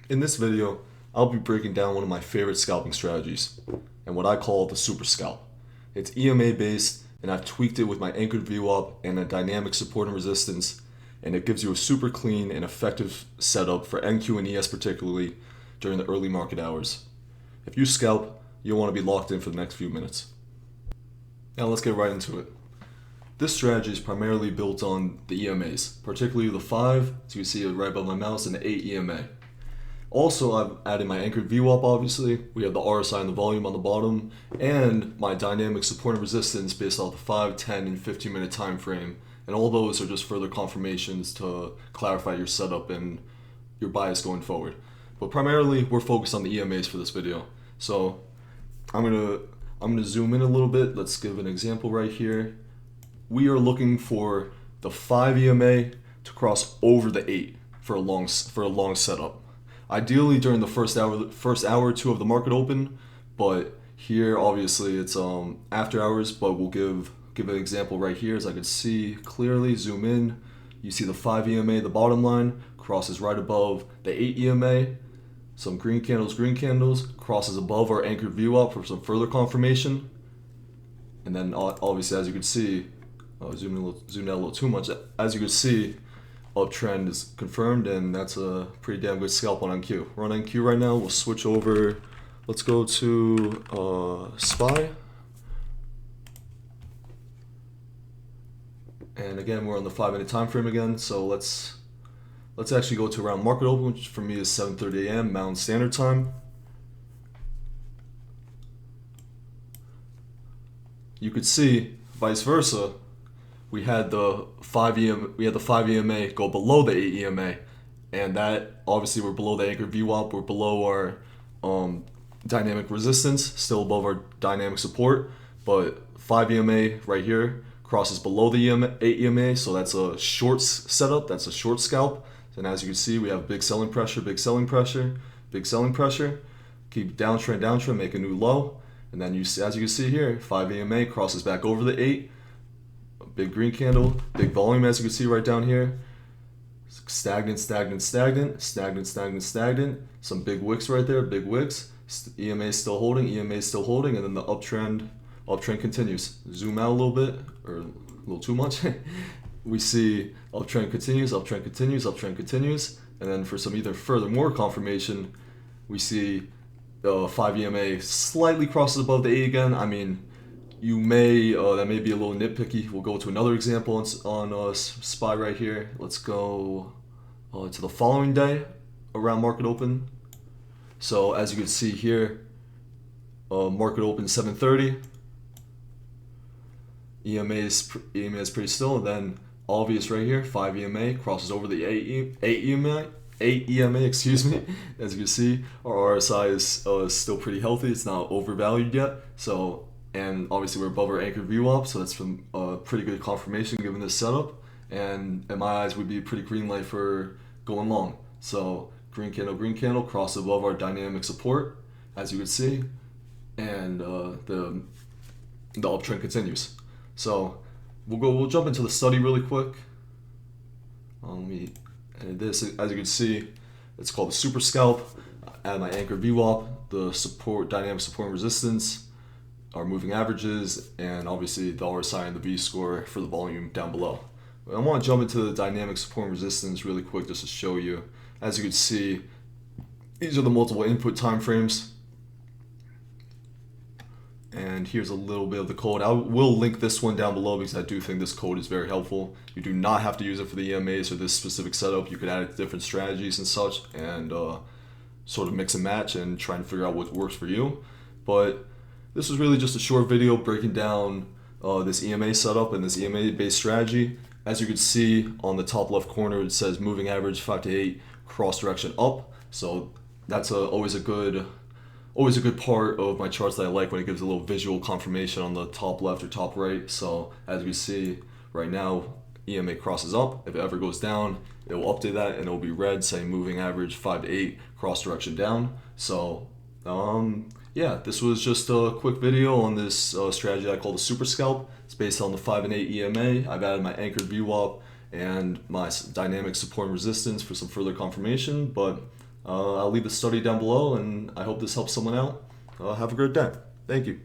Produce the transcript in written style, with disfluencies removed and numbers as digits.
In this video, I'll be breaking down one of my favorite scalping strategies, and what I call the SuperScalp. It's EMA based, and I've tweaked it with my anchored VWAP and a dynamic support and resistance, and it gives you a super clean and effective setup for NQ and ES particularly during the early market hours. If you scalp, you'll want to be locked in for the next few minutes. Now let's get right into it. This strategy is primarily built on the EMAs, particularly the 5, so you see it right above my mouse, and the 8 EMA. Also, I've added my anchored VWAP, obviously. We have the RSI and the volume on the bottom, and my dynamic support and resistance based off the 5, 10, and 15 minute time frame. And all those are just further confirmations to clarify your setup and your bias going forward. But primarily, we're focused on the EMAs for this video. So I'm gonna zoom in a little bit. Let's give an example right here. We are looking for the 5 EMA to cross over the 8 for a long setup. Ideally during the first hour or two of the market open, but here obviously it's after hours. But we'll give an example right here. As I can see clearly, zoom in, you see the 5 EMA, the bottom line crosses right above the 8 EMA. Some green candles, crosses above our anchored VWAP for some further confirmation. And then obviously, as you can see, zoomed out a little too much. As you can see, uptrend is confirmed, and that's a pretty damn good scalp on NQ. We're on NQ right now. We'll switch over. Let's go to SPY. And again, we're on the 5 minute time frame again. So let's actually go to around market open, which for me is 7:30 a.m. Mountain Standard Time. You could see vice versa. We had the 5 EMA go below the 8 EMA, and that obviously we're below the anchored VWAP, we're below our dynamic resistance, still above our dynamic support, but 5 EMA right here crosses below the 8 EMA, so that's a short setup, that's a short scalp. And as you can see, we have big selling pressure, big selling pressure, big selling pressure. Keep downtrend, make a new low, and then as you can see here, 5 EMA crosses back over the 8. Big green candle, big volume, as you can see right down here. Stagnant. Some big wicks right there, big wicks. EMA still holding, and then the uptrend continues. Zoom out a little bit, or a little too much. We see uptrend continues, and then for some either further confirmation, we see the 5 EMA slightly crosses above the 8 again. I mean, you may that may be a little nitpicky. We'll go to another example on SPY right here. Let's go to the following day around market open. So as you can see here, market open 7:30. EMA is pretty still, and then obvious right here, 5 EMA crosses over the 8 EMA, excuse me. As you can see, our RSI is still pretty healthy. It's not overvalued yet. So, and obviously we're above our anchored VWAP, so that's from pretty good confirmation given this setup. And in my eyes, would be a pretty green light for going long. So green candle, cross above our dynamic support, as you can see, and the uptrend continues. So we'll jump into the study really quick. Let me edit this. As you can see, it's called the SuperScalp. Add my anchor VWAP, the dynamic support and resistance, our moving averages, and obviously the RSI and the V score for the volume down below. I want to jump into the dynamic support and resistance really quick just to show you. As you can see, these are the multiple input time frames. And here's a little bit of the code. I will link this one down below because I do think this code is very helpful. You do not have to use it for the EMAs or this specific setup. You could add it to different strategies and such, and sort of mix and match and try and figure out what works for you. But this was really just a short video breaking down this EMA setup and this EMA based strategy. As you can see on the top left corner, it says moving average 5 to 8, cross direction up. So that's always a good part of my charts that I like, when it gives a little visual confirmation on the top left or top right. So as we see right now, EMA crosses up. If it ever goes down, it will update that and it will be red saying moving average 5 to 8, cross direction down. So yeah, this was just a quick video on this strategy I call the SuperScalp. It's based on the 5 and 8 EMA. I've added my anchored VWAP and my dynamic support and resistance for some further confirmation, but I'll leave the study down below, and I hope this helps someone out. Have a great day. Thank you.